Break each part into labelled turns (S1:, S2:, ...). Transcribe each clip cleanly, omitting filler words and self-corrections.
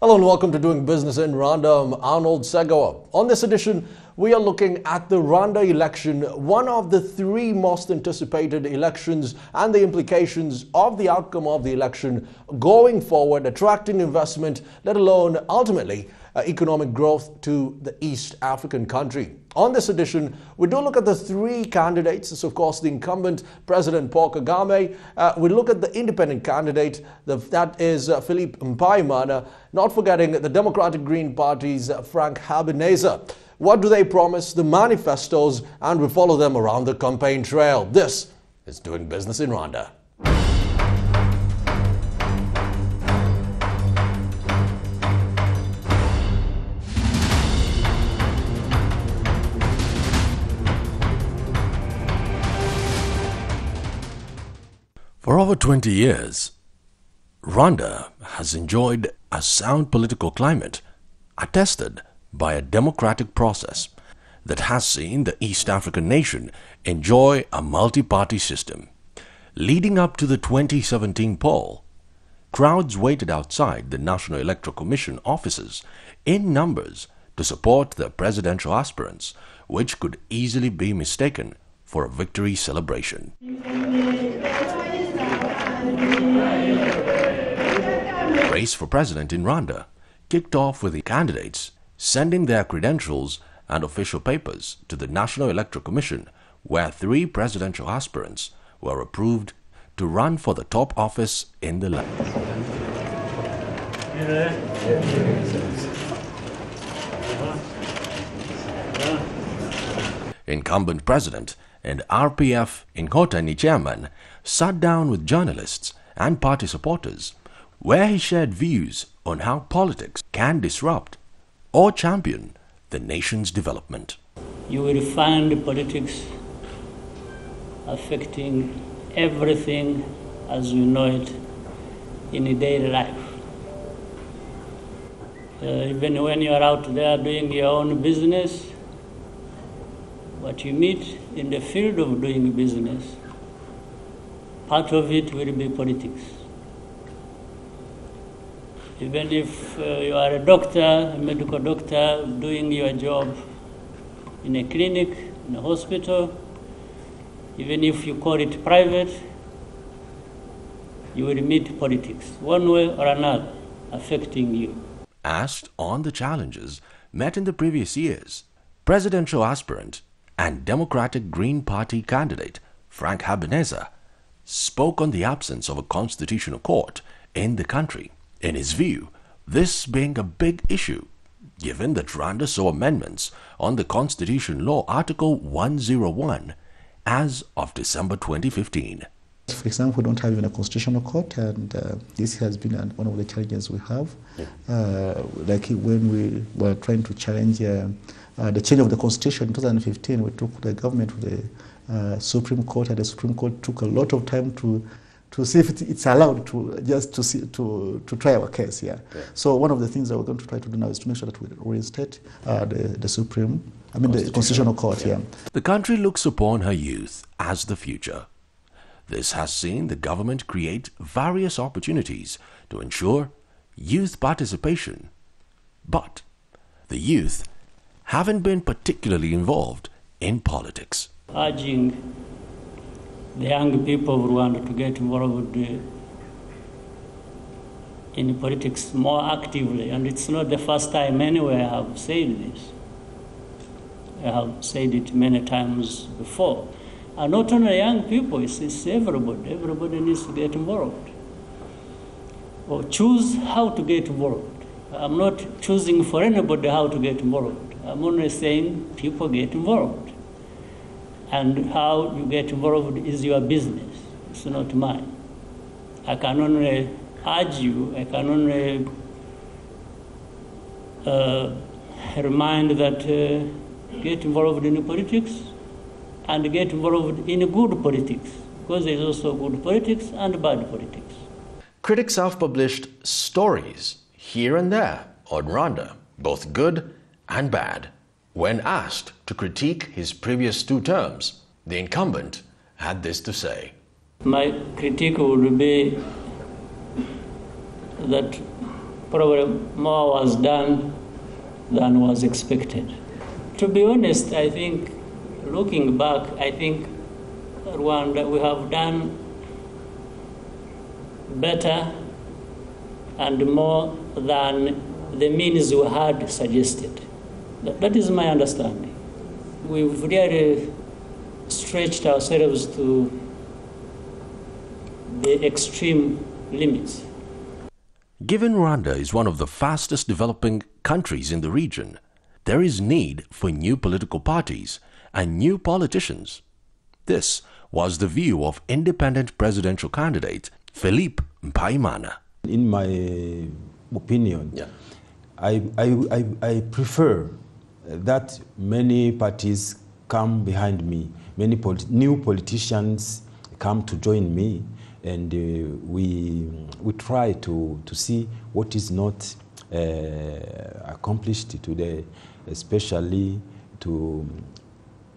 S1: Hello and welcome to Doing Business in Rwanda. I'm Arnold Segawa. On this edition, we are looking at the Rwanda election, one of the three most anticipated elections and the implications of the outcome of the election going forward, attracting investment, let alone ultimately economic growth to the East African country. On this edition, we do look at the three candidates. It's of course the incumbent President Paul Kagame. We look at the independent candidate, that is Philippe Mpayimana, not forgetting the Democratic Green Party's Frank Habineza. What do they promise, the manifestos, and we follow them around the campaign trail. This is Doing Business in Rwanda. For over 20 years, Rwanda has enjoyed a sound political climate attested by a democratic process that has seen the East African nation enjoy a multi-party system. Leading up to the 2017 poll, crowds waited outside the National Electoral Commission offices in numbers to support the presidential aspirants, which could easily be mistaken for a victory celebration. The race for president in Rwanda kicked off with the candidates sending their credentials and official papers to the National Electoral Commission, where three presidential aspirants were approved to run for the top office in the land. Incumbent president and RPF Inkotanyi chairman sat down with journalists and party supporters, where he shared views on how politics can disrupt or champion the nation's development.
S2: You will find politics affecting everything as we know it in daily life. Even when you are out there doing your own business, what you meet in the field of doing business, part of it will be politics. Even if you are a doctor, a medical doctor, doing your job in a clinic, in a hospital, even if you call it private, you will meet politics, one way or another, affecting you.
S1: Asked on the challenges met in the previous years, presidential aspirant and Democratic Green Party candidate Frank Habineza spoke on the absence of a constitutional court in the country. In his view, this being a big issue, given that Rwanda saw amendments on the Constitution Law Article 101 as of December 2015.
S3: For example, we don't have even a constitutional court, and this has been one of the challenges we have. Like when we were trying to challenge the change of the Constitution in 2015, we took the government to the Supreme Court, and the Supreme Court took a lot of time to see if it's allowed to try our case. Yeah. So one of the things that we're going to try to do now is to make sure that we reinstate the Constitutional Court. Yeah.
S1: The country looks upon her youth as the future. This has seen the government create various opportunities to ensure youth participation. But the youth haven't been particularly involved in politics.
S2: Urging the young people of Rwanda to get involved in politics more actively, and it's not the first time anywhere I have said this. I have said it many times before. And not only young people, it's everybody. Everybody needs to get involved. Or choose how to get involved. I'm not choosing for anybody how to get involved. I'm only saying people get involved. And how you get involved is your business. It's not mine. I can only urge you, I can only remind that get involved in politics and get involved in good politics, because there's also good politics and bad politics.
S1: Critics have published stories here and there on Rwanda, both good and bad. When asked to critique his previous two terms, the incumbent had this to say.
S2: My critique would be that probably more was done than was expected. To be honest, I think, looking back, I think Rwanda, we have done better and more than the means we had suggested. That is my understanding. We've really stretched ourselves to the extreme limits.
S1: Given Rwanda is one of the fastest developing countries in the region, there is need for new political parties and new politicians. This was the view of independent presidential candidate Philippe Mpayimana.
S4: In my opinion, I prefer that many parties come behind me, many new politicians come to join me, and we try to see what is not accomplished today, especially to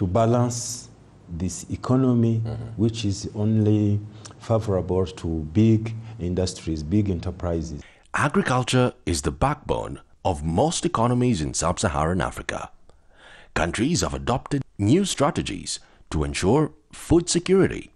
S4: balance this economy, which is only favorable to big industries, big enterprises.
S1: Agriculture is the backbone of most economies in sub-Saharan Africa. Countries have adopted new strategies to ensure food security.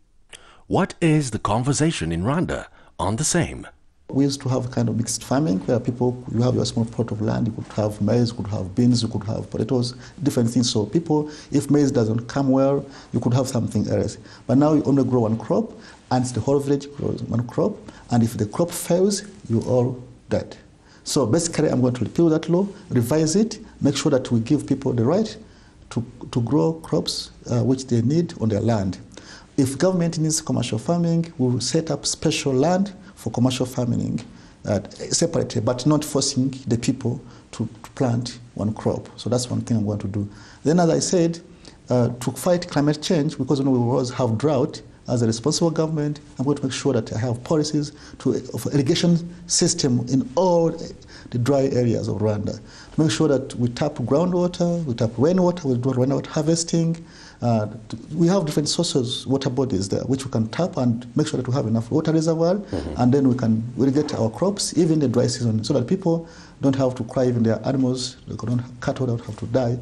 S1: What is the conversation in Rwanda on the same?
S3: We used to have kind of mixed farming where you have your small plot of land, you could have maize, you could have beans, you could have potatoes, different things. So people, if maize doesn't come well, you could have something else. But now you only grow one crop, and the whole village grows one crop, and if the crop fails, you're all dead. So basically, I'm going to repeal that law, revise it, make sure that we give people the right to grow crops which they need on their land. If government needs commercial farming, we'll set up special land for commercial farming separately, but not forcing the people to plant one crop. So that's one thing I'm going to do. Then, as I said, to fight climate change, because we always have drought, as a responsible government, I'm going to make sure that I have policies of irrigation system in all the dry areas of Rwanda. To make sure that we tap groundwater, we tap rainwater, we do rainwater harvesting. We have different sources, water bodies there, which we can tap and make sure that we have enough water reservoir, and then we can irrigate our crops, even the dry season, so that people don't have to cry, even their animals, cattle don't have to die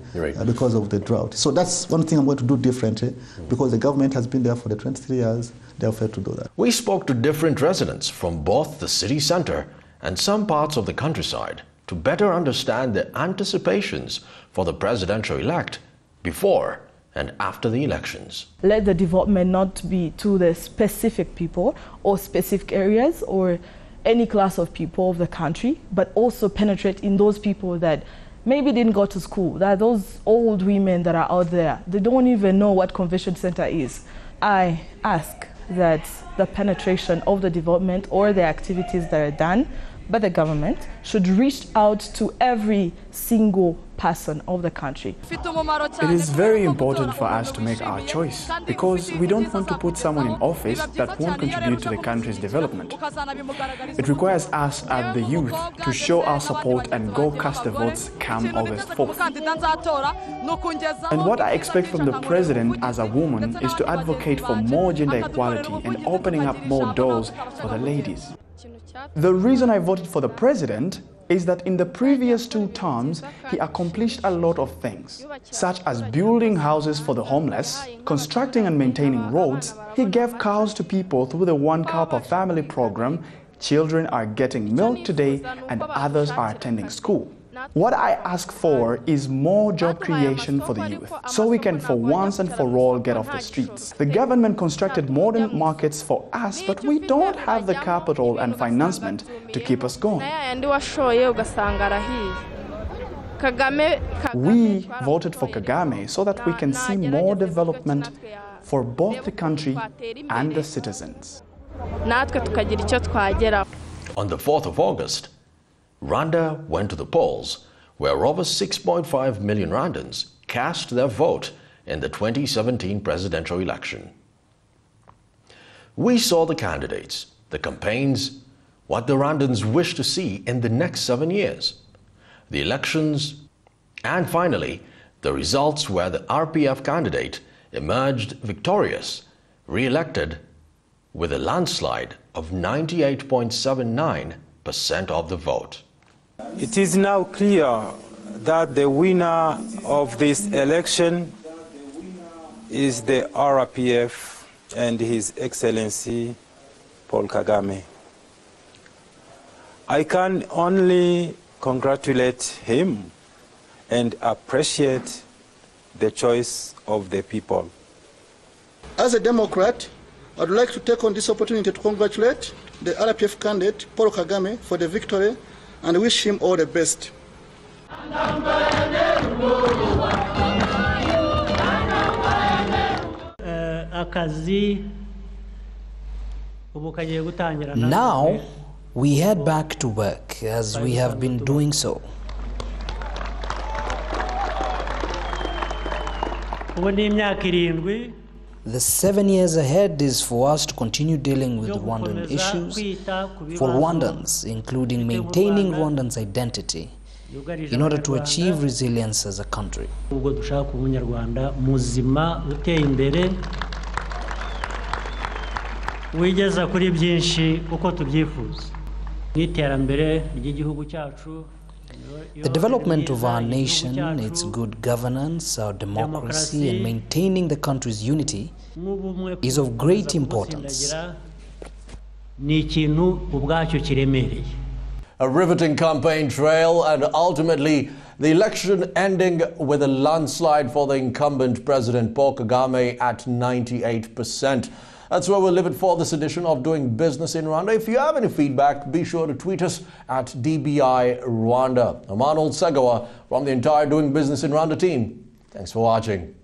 S3: because of the drought. So that's one thing I'm going to do differently, because the government has been there for the 23 years, they have failed to do that.
S1: We spoke to different residents from both the city center and some parts of the countryside to better understand the anticipations for the presidential-elect before and after the elections.
S5: Let the development not be to the specific people or specific areas or any class of people of the country, but also penetrate in those people that maybe didn't go to school, that those old women that are out there, they don't even know what convention center is. I ask that the penetration of the development or the activities that are done by the government should reach out to every single person of the country.
S6: It is very important for us to make our choice, because we don't want to put someone in office that won't contribute to the country's development. It requires us as the youth to show our support and go cast the votes come August 4th. And what I expect from the president as a woman is to advocate for more gender equality and opening up more doors for the ladies. The reason I voted for the president is that in the previous 2 terms, he accomplished a lot of things, such as building houses for the homeless, constructing and maintaining roads. He gave cows to people through the 1 cow per family program. Children are getting milk today and others are attending school. What I ask for is more job creation for the youth, so we can for once and for all get off the streets. The government constructed modern markets for us, but we don't have the capital and financement to keep us going. We voted for Kagame so that we can see more development for both the country and the citizens.
S1: On the 4th of August, Rwanda went to the polls, where over 6.5 million Rwandans cast their vote in the 2017 presidential election. We saw the candidates, the campaigns, what the Rwandans wish to see in the next 7 years, the elections, and finally, the results where the RPF candidate emerged victorious, re-elected with a landslide of 98.79% of the vote.
S4: It is now clear that the winner of this election is the RPF and His Excellency Paul Kagame. I can only congratulate him and appreciate the choice of the people.
S7: As a Democrat, I'd like to take on this opportunity to congratulate the RPF candidate Paul Kagame for the victory and wish him all the best.
S8: Now, we head back to work as we have been doing so. The 7 years ahead is for us to continue dealing with Rwandan issues for Rwandans, including maintaining Rwandans' identity in order to achieve resilience as a country. The development of our nation, its good governance, our democracy, and maintaining the country's unity is of great importance.
S1: A riveting campaign trail and ultimately the election ending with a landslide for the incumbent President Paul Kagame at 98%. That's where we'll leave it for this edition of Doing Business in Rwanda. If you have any feedback, be sure to tweet us at DBI Rwanda. I'm Arnold Segawa from the entire Doing Business in Rwanda team. Thanks for watching.